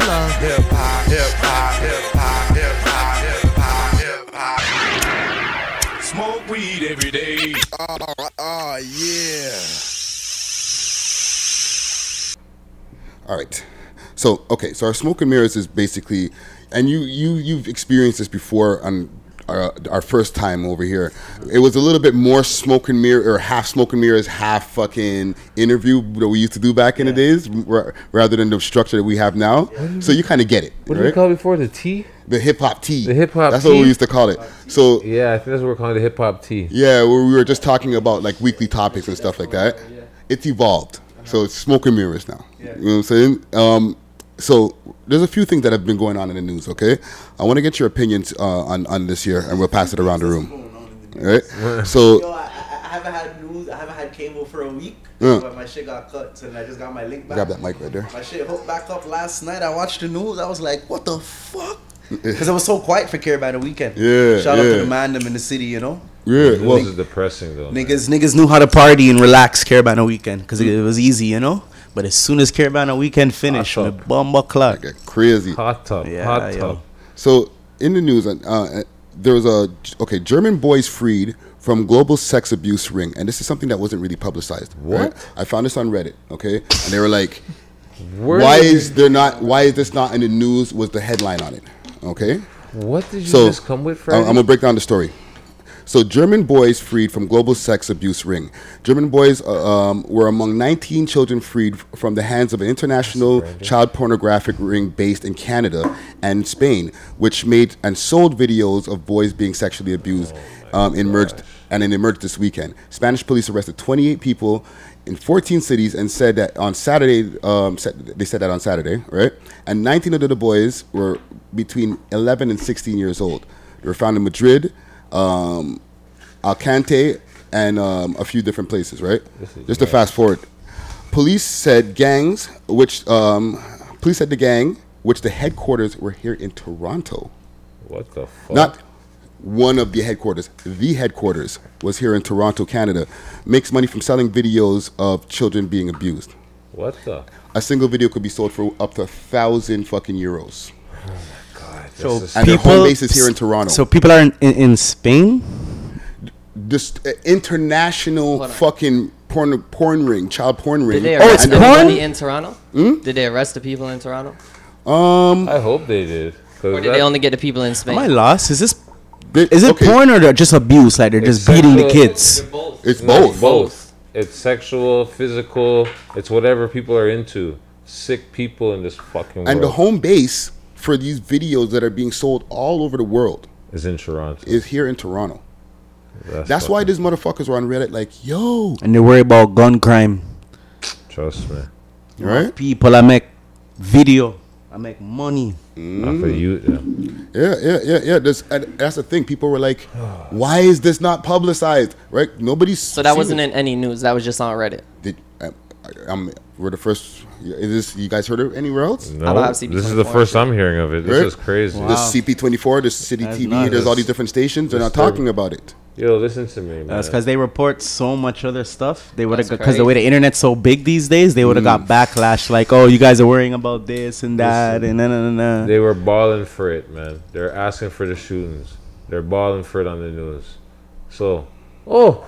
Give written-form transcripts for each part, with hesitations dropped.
love. Hip hop, hip hop, hip hop, hip hop, hip hop, hip hop. Smoke weed every day. Oh, yeah. All right. So, okay. So our smoke and mirrors is basically, and you've experienced this before on our first time over here. It was a little bit more smoke and mirror, or half smoke and mirrors, half fucking interview that we used to do back in the days, rather than the structure that we have now. So you kind of get it. What did we call it before? The T? The hip hop tea. The hip hop That's tea? what we used to call it. So yeah, I think that's what we're calling the hip hop tea. yeah, where we were just talking about like weekly topics and stuff like that. It's evolved. So it's smoke and mirrors now. You know what I'm saying? So there's a few things that have been going on in the news, okay? I want to get your opinions on this year, and we'll pass it around the room. All right? So Yo, I haven't had news. I haven't had cable for a week. But my shit got cut, so then I just got my link back. grab that mic right there. My shit hooked back up last night. I watched the news. I was like, what the fuck? Because it was so quiet for Caribana weekend. Yeah, Shout out to yeah. the man them in the city, you know? Yeah, This well, is depressing though. Niggas knew how to party and relax Caribana weekend because it was easy, you know? But as soon as Caribana weekend finished, Hot the tub. bomba clock. okay, crazy. Hot tub. Yeah, hot yo. tub. So in the news, there was German boys freed from global sex abuse ring, and this is something that wasn't really publicized. What? Right? I found this on Reddit, okay, and they were like, Where "Why did is there not? Why is this not in the news?" Was the headline on it? Okay, What did you so just come with, Freddy? I'm gonna break down the story. So German boys freed from global sex abuse ring. German boys were among 19 children freed from the hands of an international child pornographic ring based in Canada and Spain, which made and sold videos of boys being sexually abused. It emerged this weekend. Spanish police arrested 28 people in 14 cities and said that on Saturday. They said that on Saturday, right? And 19 of the boys were between 11 and 16 years old. They were found in Madrid, Alcante, and a few different places, right? Just to fast forward, police said the gang, which the headquarters were here in Toronto. What the fuck? Not one of the headquarters. The headquarters was here in Toronto, Canada. Makes money from selling videos of children being abused. What the? A single video could be sold for up to 1,000 fucking euros. God. So This is And their home base is here in Toronto. So people are in Spain? This international fucking porn ring, child porn ring. Did they Oh, arrest it's everybody porn? in Toronto? Did they arrest the people in Toronto? I hope they did. Or did they only get the people in Spain? Am I lost? Is They- it okay, porn or they're just abuse? Like they're just beating the sexual- kids? both. It's No, both. Both. It's sexual, physical. It's whatever people are into. Sick people in this fucking world. And the home base for these videos that are being sold all over the world is in Toronto. is here in Toronto. That's why these motherfuckers were on Reddit like, yo, And they worry about gun crime. Trust me. right? People, I make video. I make money. Not for you. Yeah. And that's the thing. People were like, why is this not publicized? Right? Nobody's. So that wasn't in any news. That was just on Reddit. We're the first. Is this you guys heard it anywhere else? No, I don't have this CP24 is the first I'm hearing of it. This Right? is crazy. There's CP24, there's City That's TV, nuts. there's all these different stations. They're not Disturbing. talking about it. Yo, listen to me, man. That's because they report so much other stuff. They would have, That's because the way the internet's so big these days, they would have got backlash like, oh, you guys are worrying about this and that and na. They were balling for it, man. They're asking for the shootings. They're balling for it on the news. So, the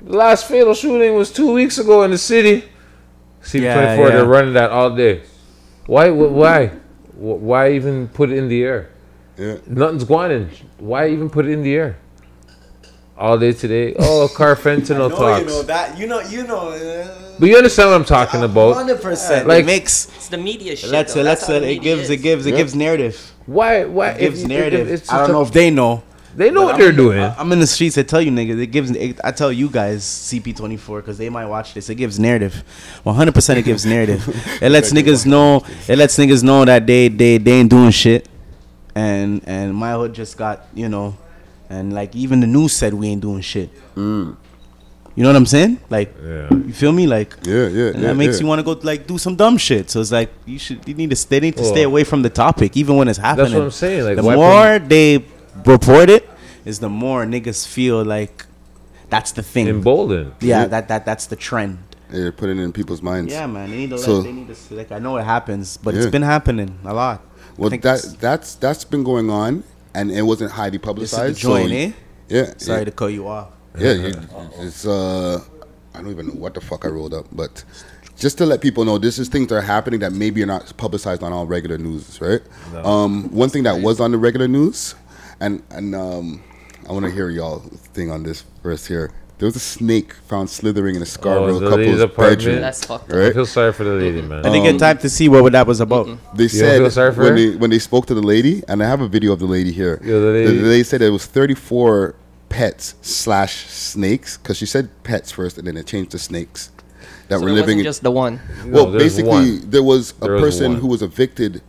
last fatal shooting was 2 weeks ago in the city. C24, Yeah. they're running that all day. Why? Why even put it in the air? Yeah. Nothing's going in. Why even put it in the air? All day today. Oh, carfentanil talks. But you understand what I'm talking about? 100%. Like- It makes. It's the media shit. Let's though. That's how the it media gives is. narrative. Why? It gives narrative. it's I don't know if they know. they know But what I'm they're in- doing. I'm in the streets. I tell you, niggas. I tell you guys, CP24, because they might watch this. It gives narrative. 100%. It gives narrative. It lets niggas know. It lets niggas know that they ain't doing shit. And my hood just got, and like even the news said we ain't doing shit. You know what I'm saying? Like, Yeah. you feel me? Like, Yeah. and that makes you want to go like do some dumb shit. So it's like they need to stay away from the topic, even when it's happening. That's what I'm saying. Like, the why more they report it, is the more niggas feel like that's the thing. emboldened. Yeah, that's the trend. They're putting it in people's minds. Yeah, man. They need to So- they need to like. I know it happens, but Yeah. it's been happening a lot. Well, I think it's- that's been going on, and it wasn't highly this is the publicized. joint, so, eh? Yeah. Sorry to cut you off. Yeah, it's I don't even know what the fuck I rolled up, but just to let people know, this is things that are happening that maybe are not publicized on all regular news, right? One thing that was on the regular news, and I want to hear y'all thing on this first here. There was a snake found slithering in a Scarborough the lady's couple's apartment? bedroom. That's fucked up. I Right? feel sorry for the lady, man. I didn't get time to see what that was about. They feel sorry said for her? when they spoke to the lady, and I have a video of the lady here. Yeah, the lady- They said it was 34 pets / snakes, because she said pets first, and then it changed to snakes that So were it living wasn't in. just the one. Well, No, there's basically, one. there was a There was person one. who was evicted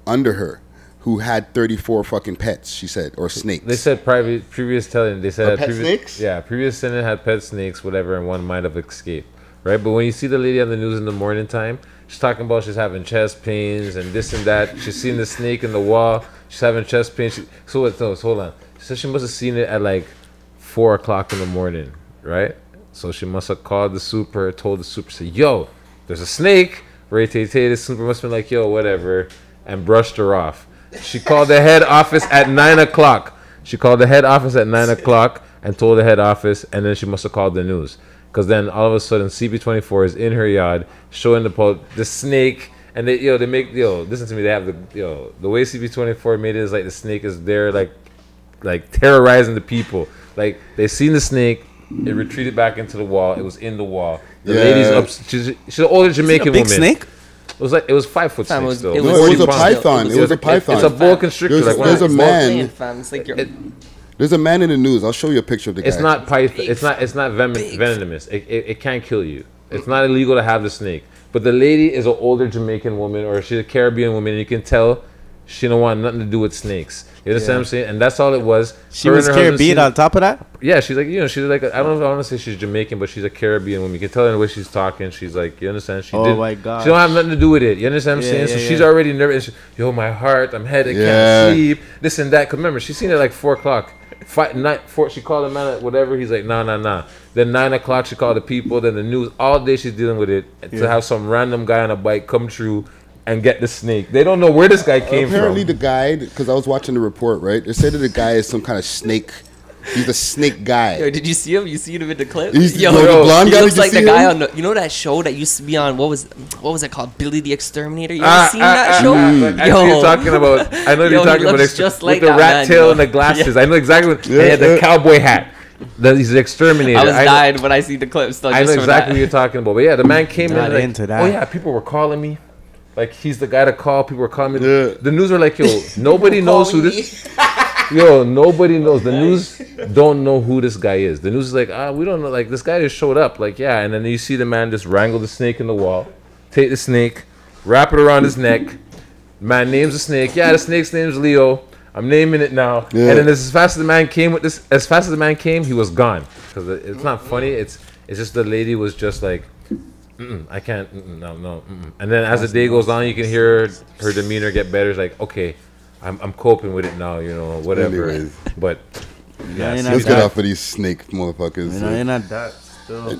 under her who had 34 fucking pets, she said, or snakes. They said previous tenant. They said Pet previous, snakes? Yeah, previous tenant had pet snakes, whatever, and one might have escaped. Right, but when you see the lady on the news in the morning time, she's talking about she's having chest pains and this and that. She's seen the snake in the wall. She's having chest pains. Hold on. She said she must have seen it at like 4 o'clock in the morning, right? So she must have called the super, told the super, said, "Yo, there's a snake." Ray Tay Tay, the super must have been like, "Yo, whatever," and brushed her off. She called the head office at 9 o'clock. She called the head office at 9 o'clock and told the head office, and then she must have called the news. Because then all of a sudden, CP24 is in her yard showing the snake, and they make listen to me. They have the way CP24 made it is like the snake is there like terrorizing the people. Like they seen the snake, it retreated back into the wall. It was in the wall. The Yeah. lady's up. She's an older Jamaican a big woman. snake? It was 5 foot Fam, snake it was- still. it No, was it was a 40 pounds. python. It was a python. It's a boa constrictor. There's- Like there's a one- man- Fam, it's like you're There's a man in the news. I'll show you a picture of the guy. It's not python. It's not venomous. It can't kill you. It's not illegal to have the snake. But the lady is an older Jamaican woman, or she's a Caribbean woman, and you can tell she don't want nothing to do with snakes. You understand what I'm saying? And that's all it was. She Her was and her husband Caribbean seen- on top of that. Yeah, she's like, she's like, I don't know if I want to say she's Jamaican, but she's a Caribbean woman. You can tell in the way she's talking. She's like, you understand? She Oh my gosh. She don't have nothing to do with it. You understand what I'm Yeah, saying? yeah, So she's yeah. already nervous. Yo, my heart, I'm headache, Yeah. can't sleep, this and that. Cause remember, she's seen it like 4 o'clock. She called the man at whatever. He's like, nah. Then 9 o'clock, she called the people. Then the news. All day she's dealing with it. To have some random guy on a bike come through and get the snake. They don't know where this guy came Apparently, from. the guy, because I was watching the report, right? They said that the guy is some kind of snake. He's a snake guy. Yo, did you see him? You seen him in the clip? Yo, the blonde he guy, looks did you like the see guy him? on the, that show that used to be on, what was it called? Billy the Exterminator? You ever seen that show? I know you're talking about. I know Yo, you're he talking about looks just like with the that rat man, tail yo. and the glasses. Yeah. I know exactly what. They had the cowboy hat. He's the exterminator. I was know- dying when I see the clip. Still, I just know for exactly that. what you're talking about. But yeah, the man came Not in like, into that. oh yeah, people were calling me. Like he's the guy to call. People were calling me. Yeah. The news were like, yo, nobody knows who this. Yo, nobody knows. The news don't know who this guy is. The news is like, we don't know. Like this guy just showed up. Like yeah, and then you see the man just wrangle the snake in the wall, take the snake, wrap it around his neck. Man names the snake. Yeah, the snake's name's Leo. I'm naming it now. Yeah. And then as fast as the man came with this, as fast as the man came, he was gone. Because it's not funny. It's just the lady was just like, I can't. No. And then as the day goes on, you can hear her demeanor get better. It's like, okay, I'm coping with it now. Whatever. Anyways. but yeah, you're not Let's that. get off of these snake motherfuckers. You're not that. Still.